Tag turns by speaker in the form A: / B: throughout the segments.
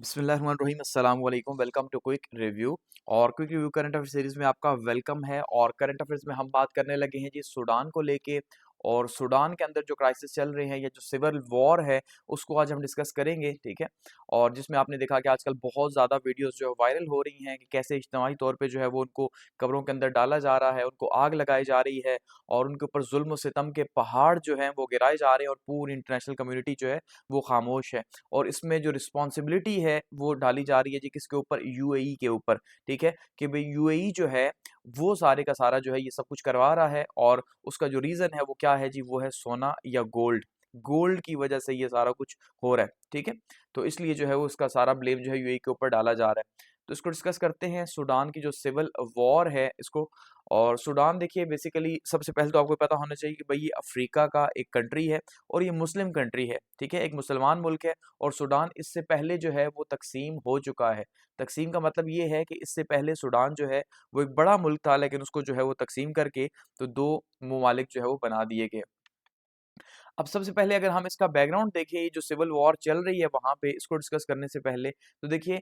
A: बिस्मिल्लाहिर्रहमानिर्रहीम अस्सलाम वालेकुम वेलकम टू क्विक रिव्यू। और quick review current affair series में आपका वेलकम है। और करंट अफेयर्स में हम बात करने लगे हैं जी सूडान को लेके। और सूडान के अंदर जो क्राइसिस चल रहे हैं या जो सिविल वॉर है उसको आज हम डिस्कस करेंगे, ठीक है। और जिसमें आपने देखा कि आजकल बहुत ज़्यादा वीडियोस जो है वायरल हो रही हैं कि कैसे इज्तिमाई तौर पे जो है वो उनको कब्रों के अंदर डाला जा रहा है, उनको आग लगाई जा रही है और उनके ऊपर जुल्म सितम के पहाड़ जो हैं वो गिराए जा रहे हैं और पूरी इंटरनेशनल कम्युनिटी जो है वो खामोश है। और इसमें जो रिस्पॉन्सिबिलिटी है वो डाली जा रही है जी किसके ऊपर, यूएई के ऊपर, ठीक है। कि भाई यूएई जो है वो सारे का सारा जो है ये सब कुछ करवा रहा है और उसका जो रीजन है वो क्या है जी, वो है सोना या गोल्ड। गोल्ड की वजह से ये सारा कुछ हो रहा है, ठीक है। तो इसलिए जो है वो उसका सारा ब्लेम जो है यूएई के ऊपर डाला जा रहा है। तो इसको डिस्कस करते हैं, सूडान की जो सिविल वॉर है इसको। और सूडान देखिए बेसिकली सबसे पहले तो आपको पता होना चाहिए कि भाई ये अफ्रीका का एक कंट्री है और ये मुस्लिम कंट्री है, ठीक है, एक मुसलमान मुल्क है। और सूडान इससे पहले जो है वो तकसीम हो चुका है। तकसीम का मतलब ये है कि इससे पहले सूडान जो है वो एक बड़ा मुल्क था, लेकिन उसको जो है वो तकसीम करके तो दो ममालिक जो है वो बना दिए गए। अब सबसे पहले अगर हम इसका बैकग्राउंड देखें, ये जो सिविल वॉर चल रही है वहां पे, इसको डिस्कस करने से पहले तो देखिए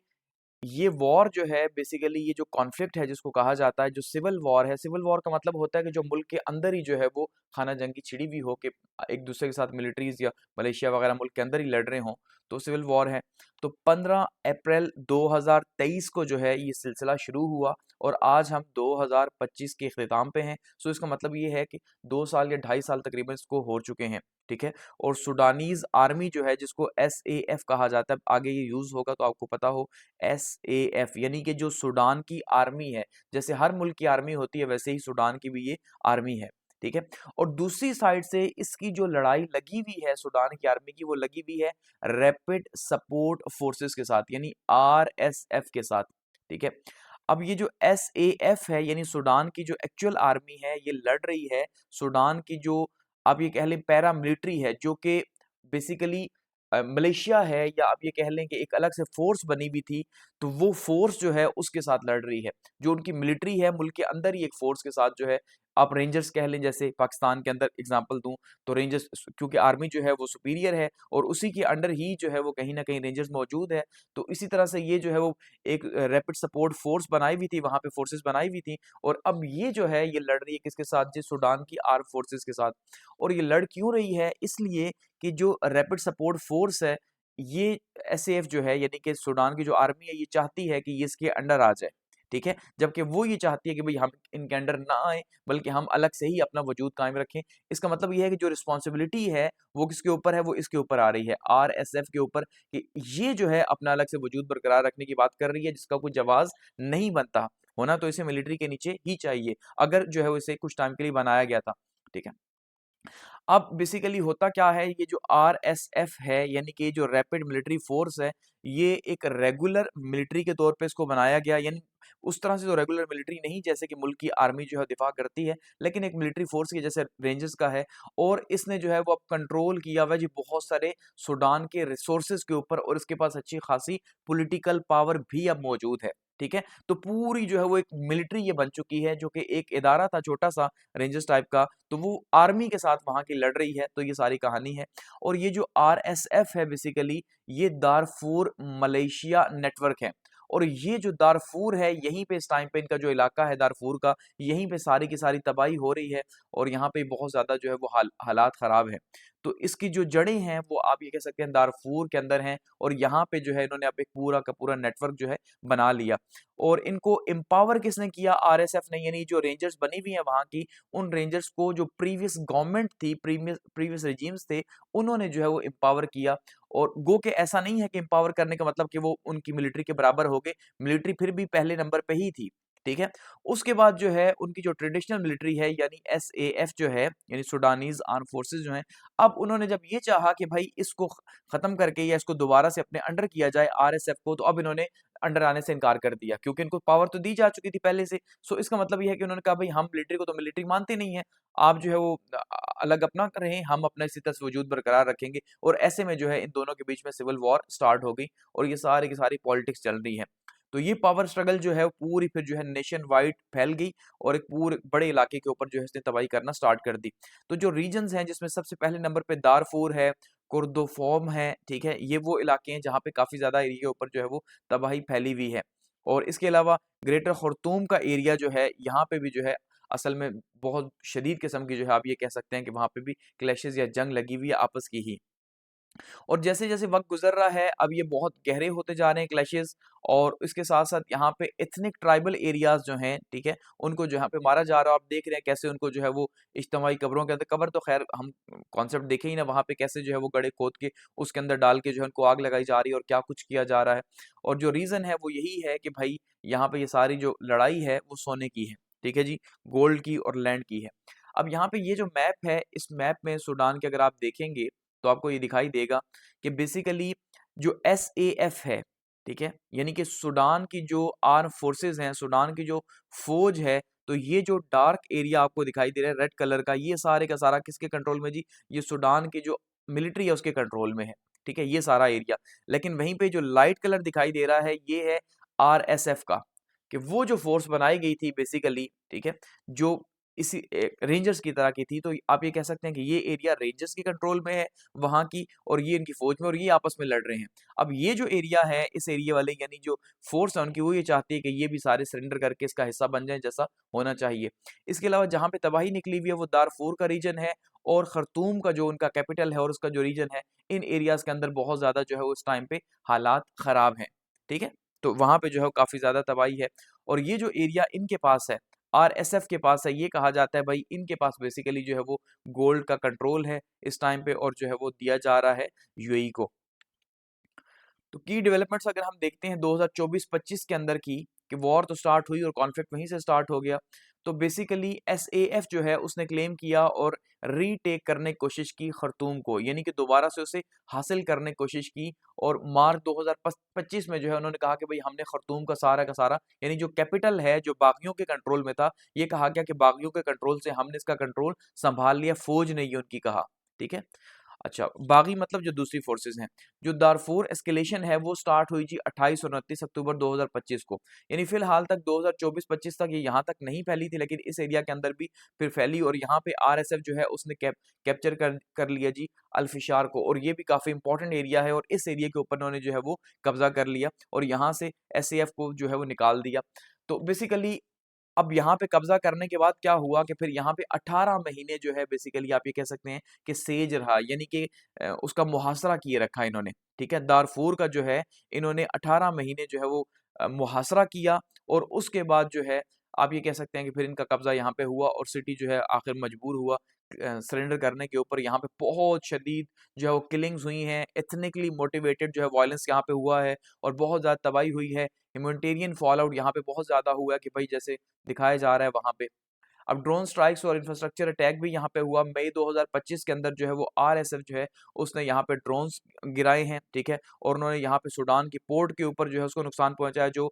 A: ये वॉर जो है बेसिकली ये जो कॉन्फ्लिक्ट है जिसको कहा जाता है, जो सिविल वॉर है, सिविल वॉर का मतलब होता है कि जो मुल्क के अंदर ही जो है वो खाना जंगी छिड़ी हुई हो कि एक दूसरे के साथ मिलिट्रीज या मलेशिया वगैरह मुल्क के अंदर ही लड़ रहे हों, तो सिविल वॉर है। तो 15 अप्रैल 2023 को जो है ये सिलसिला शुरू हुआ और आज हम 2025 के इख्तिताम पे हैं। सो इसका मतलब ये है कि 2 साल या 2.5 साल तकरीबन इसको हो चुके हैं, ठीक है। और सुडानीज आर्मी जो है जिसको SAF कहा जाता है, आगे ये यूज होगा तो आपको पता हो, SAF यानी कि जो सूडान की आर्मी है, जैसे हर मुल्क की आर्मी होती है वैसे ही सूडान की भी ये आर्मी है, ठीक है। और दूसरी साइड से इसकी जो लड़ाई लगी हुई है सूडान की आर्मी की, वो लगी हुई है रैपिड सपोर्ट फोर्सेस के साथ यानी RSF के साथ, ठीक है। अब ये जो SAF है यानी सूडान की जो एक्चुअल आर्मी है ये लड़ रही है सूडान की जो आप ये कह लें पैरा मिलिट्री है, जो कि बेसिकली मलेशिया है, या आप ये कह लें कि एक अलग से फोर्स बनी हुई थी, तो वो फोर्स जो है उसके साथ लड़ रही है। जो उनकी मिलिट्री है मुल्क के अंदर ही एक फोर्स के साथ जो है, आप रेंजर्स कह लें, जैसे पाकिस्तान के अंदर एग्जांपल दूं तो रेंजर्स, क्योंकि आर्मी जो है वो सुपीरियर है और उसी के अंडर ही जो है वो कहीं ना कहीं रेंजर्स मौजूद है। तो इसी तरह से ये जो है वो एक रैपिड सपोर्ट फोर्स बनाई हुई थी, वहां पे फोर्सेस बनाई हुई थी। और अब ये जो है ये लड़ रही है किसके साथ जी, सूडान की आर्म फोर्सेस के साथ। और ये लड़ क्यों रही है, इसलिए कि जो रैपिड सपोर्ट फोर्स है ये SAF जो है यानी कि सूडान की जो आर्मी है ये चाहती है कि ये इसके अंडर आ जाए, ठीक है। जबकि वो ये चाहती है कि भाई हम इनके अंडर ना आए, बल्कि हम अलग से ही अपना वजूद कायम रखें। इसका मतलब ये है कि जो रिस्पॉन्सिबिलिटी है वो किसके ऊपर है, वो इसके ऊपर आ रही है, RSF के ऊपर, कि ये जो है अपना अलग से वजूद बरकरार रखने की बात कर रही है, जिसका कोई जवाज नहीं बनता। होना तो इसे मिलिट्री के नीचे ही चाहिए, अगर जो है वो इसे कुछ टाइम के लिए बनाया गया था, ठीक है। अब बेसिकली होता क्या है, ये जो RSF है यानी कि जो रैपिड मिलिट्री फोर्स है, ये एक रेगुलर मिलिट्री के तौर पे इसको बनाया गया, यानी उस तरह से तो रेगुलर मिलिट्री नहीं जैसे कि मुल्क की आर्मी जो है दिफा करती है, लेकिन एक मिलिट्री फोर्स की जैसे रेंजर्स का है। और इसने जो है वो अब कंट्रोल किया हुआ है जी बहुत सारे सूडान के रिसोर्सेज के ऊपर, और इसके पास अच्छी खासी पॉलिटिकल पावर भी अब मौजूद है, ठीक है। तो पूरी जो है वो एक मिलिट्री ये बन चुकी है, जो कि एक इदारा था छोटा सा रेंजर्स टाइप का, तो वो आर्मी के साथ वहां की लड़ रही है। तो ये सारी कहानी है। और ये जो RSF है बेसिकली ये दारफूर मलेशिया नेटवर्क है। और ये जो दारफूर है यहीं पे इस टाइम पे इनका जो इलाका है दारफूर का, यहीं पे सारी की सारी तबाही हो रही है और यहाँ पे बहुत ज्यादा जो है वो हालात खराब है। तो इसकी जो जड़ें हैं वो आप ये कह सकते हैं दारफूर के अंदर हैं, और यहाँ पे जो है इन्होंने अब एक पूरा का पूरा नेटवर्क जो है बना लिया। और इनको एम्पावर किसने किया, RSF ने, यानी जो रेंजर्स बनी हुई है वहां की, उन रेंजर्स को जो प्रीवियस गवर्नमेंट थी, प्रीवियस प्रीवियस रेजिम्स थे, उन्होंने जो है वो एम्पावर किया। और गो के ऐसा नहीं है कि एम्पावर करने का मतलब कि वो उनकी मिलिट्री के बराबर हो गए, मिलिट्री फिर भी पहले नंबर पे ही थी, ठीक है। उसके बाद जो है उनकी जो ट्रेडिशनल मिलिट्री है यानी SAF जो है यानी सूडानीज आर्म फोर्सेस जो हैं, अब उन्होंने जब ये चाहा कि भाई इसको खत्म करके या इसको दोबारा से अपने अंडर किया जाए RSF को, तो अब इन्होंने अंडर आने से इनकार कर दिया, क्योंकि इनको पावर तो दी जा चुकी थी पहले से। सो इसका मतलब ये है कि उन्होंने कहा भाई हम मिलिट्री को तो मिलिट्री मानते नहीं है, आप जो है वो अलग अपना करें, हम अपना इसी तरह से वजूद बरकरार रखेंगे। और ऐसे में जो है इन दोनों के बीच में सिविल वॉर स्टार्ट हो गई और ये सारी की सारी पॉलिटिक्स चल रही है। तो ये पावर स्ट्रगल जो है वो पूरी फिर जो है नेशन वाइड फैल गई और एक पूरे बड़े इलाके के ऊपर जो है इसने तबाही करना स्टार्ट कर दी। तो जो रीजन्स हैं जिसमें सबसे पहले नंबर पे दारफूर है, कुर्दोफॉर्म है, ठीक है? ये वो इलाके हैं जहाँ पे काफ़ी ज़्यादा एरिया के ऊपर जो है वो तबाही फैली हुई है। और इसके अलावा ग्रेटर खुर्तूम का एरिया जो है, यहाँ पे भी जो है असल में बहुत शदीद किस्म की जो है आप ये कह सकते हैं कि वहाँ पे भी क्लैशेज़ या जंग लगी हुई है आपस की ही। और जैसे-जैसे वक़्त गुज़र रहा है, अब ये बहुत गहरे होते जा रहे हैं क्लैशेज़, और इसके साथ-साथ यहाँ पे एथनिक ट्राइबल एरियाज़ जो हैं, ठीक है? उनको जहाँ पे मारा जा रहा है, आप देख रहे हैं कैसे उनको जो है वो इज्तिमाई कब्रों के अंदर, कब्र तो ख़ैर हम कॉन्सेप्ट देखे ही ना, वहाँ पे कैसे जो है वो गड्ढे खोद के उसके अंदर डाल के जो है उनको आग लगाई जा रही है और क्या कुछ किया जा रहा है। और जो रीज़न है वो यही है कि भाई यहाँ पे ये सारी जो लड़ाई है वो सोने की है, ठीक है जी? गोल्ड की और लैंड की है। अब यहाँ पे ये जो मैप है, इस मैप में सूडान के अगर आप देखेंगे, तो आपको ये दिखाई देगा कि बेसिकली जो एसएएफ है, ठीक है? यानी कि सूडान की जो आर्म फोर्सेज़ हैं, सूडान की जो फ़ौज है, तो ये जो डार्क एरिया आपको दिखाई दे रहा है रेड कलर का, ये सारे का सारा किसके कंट्रोल में जी? ये सूडान की जो मिलिट्री है उसके कंट्रोल में है, ठीक है? ये सारा एरिया। लेकिन वहीं पे जो लाइट कलर दिखाई दे रहा है, ये है आरएसएफ का, कि वो जो फ़ोर्स बनाई गई थी बेसिकली, ठीक है? जो इसी रेंजर्स की तरह की थी, तो आप ये कह सकते हैं कि ये एरिया रेंजर्स के कंट्रोल में है वहाँ की, और ये इनकी फ़ौज में, और ये आपस में लड़ रहे हैं। अब ये जो एरिया है, इस एरिया वाले यानी जो फ़ोर्स है उनकी, वो ये चाहती है कि ये भी सारे सरेंडर करके इसका हिस्सा बन जाएँ जैसा होना चाहिए। इसके अलावा जहाँ पे तबाही निकली हुई है वो दारफूर का रीजन है, और खर्तूम का जो उनका कैपिटल है और उसका जो रीजन है, इन एरियाज़ के अंदर बहुत ज़्यादा जो है उस टाइम पे हालात ख़राब हैं, ठीक है? तो वहाँ पे जो है काफ़ी ज़्यादा तबाही है, और ये जो एरिया इनके पास है, आरएसएफ के पास है, ये कहा जाता है भाई इनके पास बेसिकली जो है वो गोल्ड का कंट्रोल है इस टाइम पे, और जो है वो दिया जा रहा है यूएई को। तो की डेवलपमेंट्स अगर हम देखते हैं 2024-25 के अंदर की, कि वॉर तो स्टार्ट हुई और कॉन्फ्लिक्ट वहीं से स्टार्ट हो गया। तो बेसिकली एसएएफ जो है उसने क्लेम किया और रीटेक करने की कोशिश की खर्तूम को, यानी कि दोबारा से उसे हासिल करने की कोशिश की, और मार्च 2025 में जो है उन्होंने कहा कि भाई हमने खर्तूम का सारा यानी जो कैपिटल है जो बागियों के कंट्रोल में था, ये कहा गया कि बागियों के कंट्रोल से हमने इसका कंट्रोल संभाल लिया, फौज ने ये उनकी कहा, ठीक है? अच्छा, बागी मतलब जो दूसरी फ़ोर्सेज़ हैं। जो दारफूर एस्केलेशन है वो स्टार्ट हुई जी 28 और 29 अक्टूबर 2025 को। यानी फ़िलहाल तक 2024-25 तक ये यहाँ तक नहीं फैली थी, लेकिन इस एरिया के अंदर भी फिर फैली, और यहाँ पे आरएसएफ जो है उसने कैप्चर कर लिया जी अल्फ़िशार को, और ये भी काफ़ी इम्पोर्टेंट एरिया है, और इस एरिया के ऊपर उन्होंने जो है वो कब्ज़ा कर लिया, और यहाँ से एसएएफ को जो है वो निकाल दिया। तो बेसिकली अब यहाँ पे कब्ज़ा करने के बाद क्या हुआ कि फिर यहाँ पे 18 महीने जो है बेसिकली आप ये कह सकते हैं कि सेज रहा, यानी कि उसका मुहासरा किए रखा इन्होंने, ठीक है? दारफूर का जो है इन्होंने 18 महीने जो है वो मुहासरा किया, और उसके बाद जो है आप ये कह सकते हैं कि फिर इनका कब्ज़ा यहाँ पे हुआ, और सिटी जो है आखिर मजबूर हुआ सरेंडर करने के ऊपर। यहाँ पे बहुत शदीद जो है वो किलिंग्स हुई हैं, एथनिकली मोटिवेटेड जो है वायलेंस यहाँ पे हुआ है, और बहुत ज़्यादा तबाही हुई है। ह्यूमैनिटेरियन फॉल आउट यहाँ पे बहुत ज़्यादा हुआ है कि भाई जैसे दिखाया जा रहा है वहाँ पे। अब ड्रोन स्ट्राइक्स और इंफ्रास्ट्रक्चर अटैक भी यहाँ पे हुआ। मई 2025 के अंदर जो है वो आरएसएफ जो है उसने यहाँ पे ड्रोन्स गिराए हैं, ठीक है? और उन्होंने यहाँ पे सूडान की पोर्ट के ऊपर जो है उसको नुकसान पहुँचाया, जो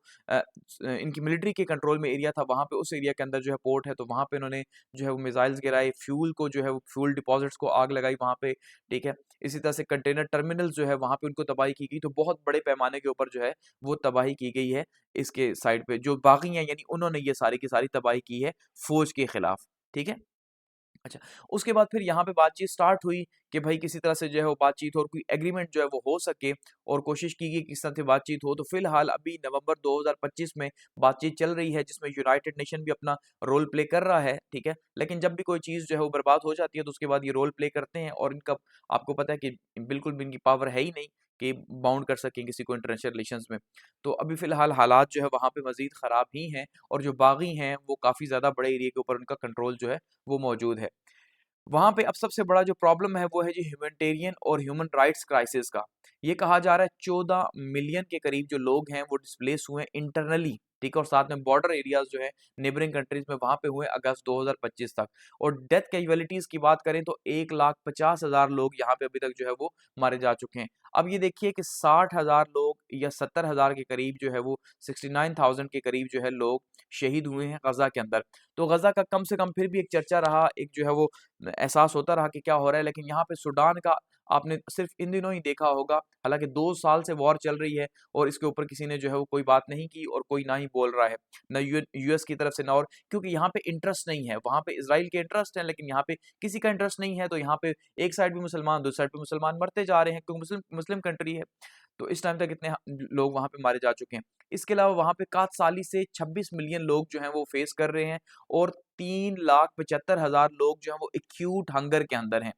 A: इनकी मिलिट्री के कंट्रोल में एरिया था, वहाँ पे उस एरिया के अंदर जो है पोर्ट है, तो वहाँ पे उन्होंने जो है वो मिसाइल्स गिराए, फ्यूल को जो है वो फ्यूल डिपॉज़िट्स को आग लगाई वहाँ पे, ठीक है? इसी तरह से कंटेनर टर्मिनल्स जो है वहाँ पे उनको तबाही की गई, तो बहुत बड़े पैमाने के ऊपर जो है वो तबाही की गई है इसके साइड पे। जो बागी हैं यानी उन्होंने ये सारी की सारी तबाही की है फ़ौज के खिलाफ, ठीक है? अच्छा, उसके बाद फिर यहाँ पे बातचीत स्टार्ट हुई कि भाई किसी तरह से जो है वो बातचीत हो और कोई एग्रीमेंट जो है वो हो सके, और कोशिश की गई किस तरह से बातचीत हो। तो फिलहाल अभी नवंबर 2025 में बातचीत चल रही है, जिसमें यूनाइटेड नेशन भी अपना रोल प्ले कर रहा है, ठीक है? लेकिन जब भी कोई चीज़ जो है वो बर्बाद हो जाती है, तो उसके बाद ये रोल प्ले करते हैं, और इनका आपको पता है कि बिल्कुल भी इनकी पावर है ही नहीं कि बाउंड कर सकें किसी को इंटरनेशनल रिलेशंस में। तो अभी फिलहाल हालात जो है वहाँ पे मज़ीद ख़राब ही हैं, और जो बागी हैं वो काफ़ी ज़्यादा बड़े एरिया के ऊपर उनका कंट्रोल जो है वो मौजूद है। वहाँ पे अब सबसे बड़ा जो प्रॉब्लम है वो है जी ह्यूमैनिटेरियन और ह्यूमन राइट्स क्राइसिस का। ये कहा जा रहा है 14 मिलियन के करीब जो लोग हैं वो डिस्प्लेस हुए हैं इंटरनली, ठीक है? और साथ में बॉर्डर एरियाज़ जो है नेबरिंग कंट्रीज़ में वहाँ पे हुए अगस्त 2025 तक। और डेथ कैजुअलिटीज़ की बात करें तो 1,50,000 लोग यहाँ पे अभी तक जो है वो मारे जा चुके हैं। अब ये देखिए कि 60,000 लोग या 70,000 के करीब जो है वो 69,000 के करीब जो है लोग शहीद हुए हैं गज़ा के अंदर। तो गज़ा का कम से कम फिर भी एक चर्चा रहा, एक जो है वो एहसास होता रहा कि क्या हो रहा है, लेकिन यहाँ पे सूडान का आपने सिर्फ इन दिनों ही देखा होगा, हालांकि 2 साल से वॉर चल रही है और इसके ऊपर किसी ने जो है वो कोई बात नहीं की और कोई ना ही बोल रहा है, ना यूएस की तरफ से ना, और क्योंकि यहाँ पे इंटरेस्ट नहीं है, वहां पे इसराइल के इंटरेस्ट है लेकिन यहाँ पे किसी का इंटरेस्ट नहीं है, तो यहाँ पे एक साइड भी मुसलमान, दूसरी साइड पे मुसलमान मरते जा रहे हैं क्योंकि मुस्लिम मुस्लिम कंट्री है। तो इस टाइम तक इतने लोग वहां पे मारे जा चुके हैं। इसके अलावा वहां पे कातसाली से 26 मिलियन लोग जो हैं वो फेस कर रहे हैं और 3,75,000 लोग जो हैं वो एक्यूट हंगर के अंदर हैं।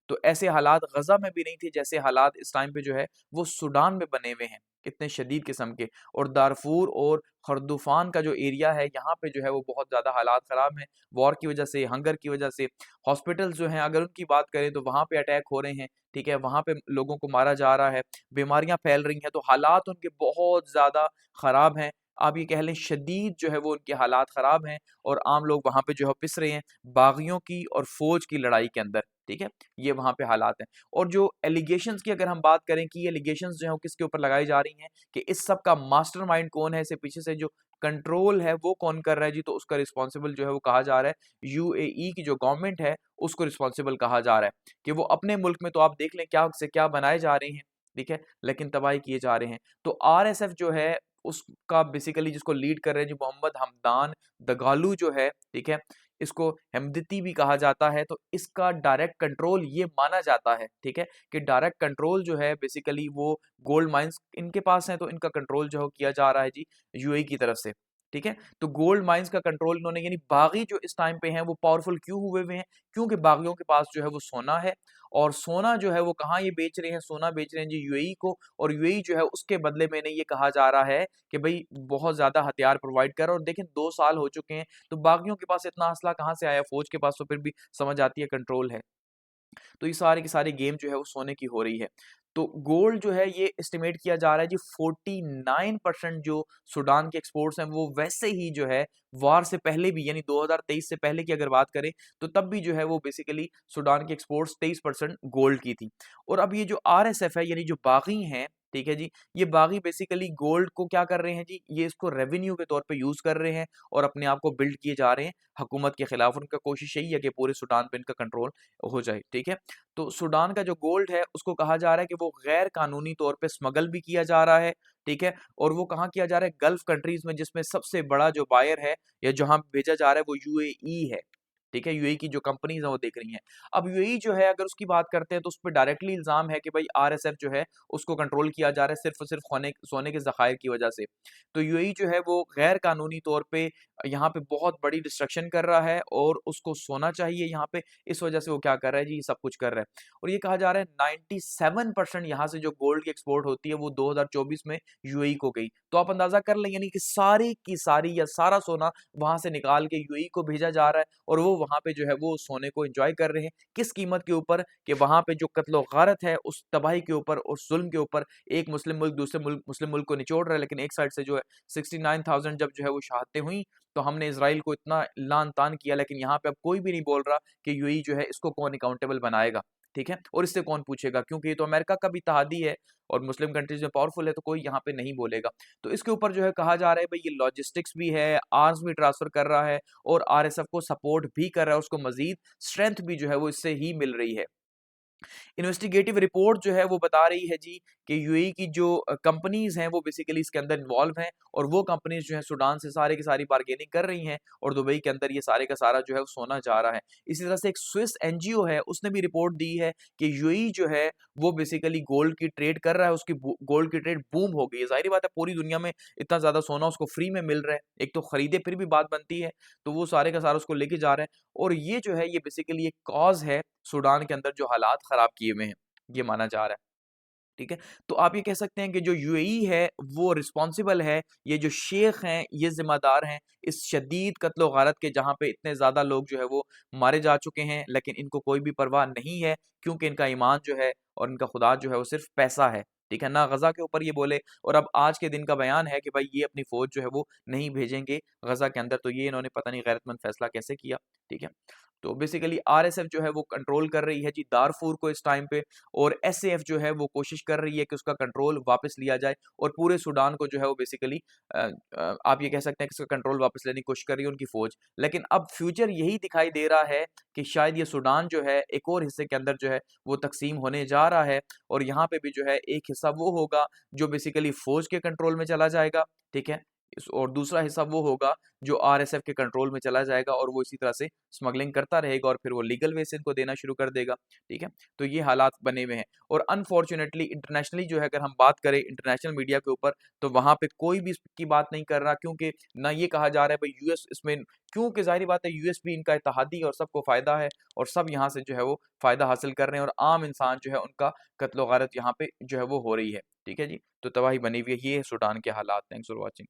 A: तो ऐसे हालात गजा में भी नहीं थे जैसे हालात इस टाइम पे जो है वो सूडान में बने हुए हैं, इतने शदीद किस्म के। और दारफूर और खरदुफान का जो एरिया है यहाँ पे जो है वो बहुत ज्यादा हालात खराब हैं, वॉर की वजह से, हंगर की वजह से। हॉस्पिटल्स जो हैं अगर उनकी बात करें तो वहां पे अटैक हो रहे हैं, ठीक है, वहां पे लोगों को मारा जा रहा है, बीमारियां फैल रही हैं, तो हालात उनके बहुत ज्यादा खराब हैं। आप ये कह लें शदीद जो है वो उनके हालात खराब हैं और आम लोग वहां पे जो है पिस रहे हैं बागियों की और फौज की लड़ाई के अंदर, ठीक है। ये वहां पे हालात हैं। और जो एलिगेशंस की अगर हम बात करें कि ये एलिगेशंस जो है वो किसके ऊपर लगाई जा रही हैं, कि इस सब का मास्टरमाइंड कौन है, इसे पीछे से जो कंट्रोल है वो कौन कर रहा है जी, तो उसका रिस्पॉन्सिबल जो है वो कहा जा रहा है यूएई की जो गवर्नमेंट है, उसको रिस्पॉन्सिबल कहा जा रहा है कि वो अपने मुल्क में तो आप देख लें क्या से क्या बनाए जा रहे हैं, ठीक है, लेकिन तबाही किए जा रहे हैं। तो आरएसएफ जो है उसका बेसिकली जिसको लीड कर रहे हैं जो मोहम्मद हमदान दगालू जो है, ठीक है, इसको हमदती भी कहा जाता है, तो इसका डायरेक्ट कंट्रोल ये माना जाता है, ठीक है, कि डायरेक्ट कंट्रोल जो है बेसिकली वो गोल्ड माइंस इनके पास है, तो इनका कंट्रोल जो है किया जा रहा है जी यूएई की तरफ से, ठीक है। तो गोल्ड माइंस का कंट्रोल इन्होंने, यानी बागी जो इस टाइम पे हैं वो पावरफुल क्यों हुए हुए हैं, क्योंकि बागियों के पास जो है वो सोना है, और सोना जो है वो कहाँ ये बेच रहे हैं, सोना बेच रहे हैं जी यूएई को, और यूएई जो है उसके बदले में इन्हें ये कहा जा रहा है कि भाई बहुत ज्यादा हथियार प्रोवाइड कर, और देखें 2 साल हो चुके हैं, तो बागियों के पास इतना असला कहाँ से आया, फौज के पास तो फिर भी समझ आती है कंट्रोल है। तो ये सारे की सारी गेम जो है वो सोने की हो रही है। तो गोल्ड जो है ये एस्टिमेट किया जा रहा है जी 49% जो सूडान के एक्सपोर्ट्स हैं वो वैसे ही जो है वार से पहले भी, यानी 2023 से पहले की अगर बात करें तो तब भी जो है वो बेसिकली सूडान के एक्सपोर्ट्स 23% गोल्ड की थी। और अब ये जो आरएसएफ है, यानी जो बागी हैं, ठीक है जी, ये बागी बेसिकली गोल्ड को क्या कर रहे हैं जी, ये इसको रेवेन्यू के तौर पे यूज कर रहे हैं और अपने आप को बिल्ड किए जा रहे हैं हुकूमत के खिलाफ। उनका कोशिश यही है कि पूरे सूडान पे इनका कंट्रोल हो जाए, ठीक है। तो सूडान का जो गोल्ड है उसको कहा जा रहा है कि वो गैर कानूनी तौर पे स्मगल भी किया जा रहा है, ठीक है, और वो कहाँ किया जा रहा है, गल्फ कंट्रीज में, जिसमें सबसे बड़ा जो बायर है या जहां भेजा जा रहा है वो यूएई है, ठीक है, यूएई की जो कंपनीज हैं वो देख रही हैं। अब यूएई जो है अगर उसकी बात करते हैं तो उस पर डायरेक्टली इल्जाम है कि भाई आरएसएफ जो है उसको कंट्रोल किया जा रहा है सिर्फ और सिर्फ सोने के जखायर की वजह से। तो यूएई जो है वो गैर कानूनी तौर पे यहाँ पे बहुत बड़ी डिस्ट्रक्शन कर रहा है और उसको सोना चाहिए यहाँ पे, इस वजह से वो क्या कर रहा है जी, सब कुछ कर रहा है। और ये कहा जा रहा है 97% यहाँ से जो गोल्ड की एक्सपोर्ट होती है वो 2024 में यूएई को गई। तो आप अंदाजा कर लें, यानी कि सारी की सारी या सारा सोना वहां से निकाल के यूएई को भेजा जा रहा है और वो वहां पे जो है वो सोने को एंजॉय कर रहे हैं। किस कीमत के ऊपर, कि वहां पे जो कत्लो गारत है उस तबाही के ऊपर और जुल्म के ऊपर, एक मुस्लिम मुल्क दूसरे मुस्लिम मुल्क को निचोड़ रहा है, लेकिन एक साइड से जो है 69,000 जब जो है वो शहादतें हुई तो हमने इसराइल को इतना लान तान किया, लेकिन यहाँ पे अब कोई भी नहीं बोल रहा कि यूएई जो है इसको कौन अकाउंटेबल बनाएगा, ठीक है, और इससे कौन पूछेगा, क्योंकि ये तो अमेरिका का भी तहादी है और मुस्लिम कंट्रीज में पावरफुल है, तो कोई यहाँ पे नहीं बोलेगा। तो इसके ऊपर जो है कहा जा रहा है भाई ये लॉजिस्टिक्स भी है, आर्म्स भी ट्रांसफर कर रहा है और आरएसएफ को सपोर्ट भी कर रहा है, उसको मजीद स्ट्रेंथ भी जो है वो इससे ही मिल रही है। इन्वेस्टिगेटिव रिपोर्ट जो है वो बता रही है जी कि यूएई की जो कंपनीज हैं वो बेसिकली इसके अंदर इन्वॉल्व हैं और वो कंपनीज जो है सूडान से सारे की सारी बार्गेनिंग कर रही हैं और दुबई के अंदर ये सारे का सारा जो है वो सोना जा रहा है। इसी तरह से एक स्विस एनजीओ है, उसने भी रिपोर्ट दी है कि यूएई जो है वो बेसिकली गोल्ड की ट्रेड कर रहा है, उसकी गोल्ड की ट्रेड बूम हो गई है। जाहिर बात है पूरी दुनिया में इतना ज्यादा सोना उसको फ्री में मिल रहा है, एक तो खरीदे फिर भी बात बनती है, तो वो सारे का सारा उसको लेके जा रहे हैं और ये जो है ये बेसिकली एक कॉज है सूडान के अंदर जो हालात खराब किए हुए हैं, ये माना जा रहा है, ठीक है। तो आप ये कह सकते हैं कि जो यूएई है वो रिस्पॉन्सिबल है, ये जो शेख हैं ये जिम्मेदार हैं इस शदीद कत्लो गारत के, जहाँ पे इतने ज्यादा लोग जो है वो मारे जा चुके हैं, लेकिन इनको कोई भी परवाह नहीं है क्योंकि इनका ईमान जो है और इनका खुदा जो है वो सिर्फ पैसा है, ठीक है ना, गजा के ऊपर ये बोले। और अब आज के दिन का बयान है कि भाई ये अपनी फौज जो है वो नहीं भेजेंगे गजा के अंदर, तो ये इन्होंने पता नहीं गैरतमंद फैसला कैसे किया, ठीक है। तो बेसिकली आरएसएफ जो है वो कंट्रोल कर रही है जी दारफूर को इस टाइम पे, और एसएएफ जो है वो कोशिश कर रही है कि उसका कंट्रोल वापस लिया जाए, और पूरे सूडान को जो है वो बेसिकली आप ये कह सकते हैं कि इसका कंट्रोल वापस लेने की कोशिश कर रही है उनकी फौज। लेकिन अब फ्यूचर यही दिखाई दे रहा है कि शायद ये सूडान जो है एक और हिस्से के अंदर जो है वो तकसीम होने जा रहा है, और यहाँ पे भी जो है एक हिस्सा वो होगा जो बेसिकली फौज के कंट्रोल में चला जाएगा, ठीक है, और दूसरा हिस्सा वो होगा जो आरएसएफ के कंट्रोल में चला जाएगा, और वो इसी तरह से स्मगलिंग करता रहेगा और फिर वो लीगल वे से इनको देना शुरू कर देगा, ठीक है। तो ये हालात बने हुए हैं, और अनफॉर्चुनेटली इंटरनेशनली जो है अगर हम बात करें इंटरनेशनल मीडिया के ऊपर, तो वहाँ पे कोई भी इसकी बात नहीं कर रहा, क्योंकि ना ये कहा जा रहा है भाई यूएस इसमें, क्योंकि ज़ाहिर बात है यूएस भी इनका इत्तेहादी है और सबको फ़ायदा है, और सब यहाँ से जो है वो फ़ायदा हासिल कर रहे हैं, और आम इंसान जो है उनका कत्ल-ओ-गारत यहाँ पे जो है वो हो रही है, ठीक है जी। तो तबाही बनी हुई है, ये है सूडान के हालात। Thanks for watching.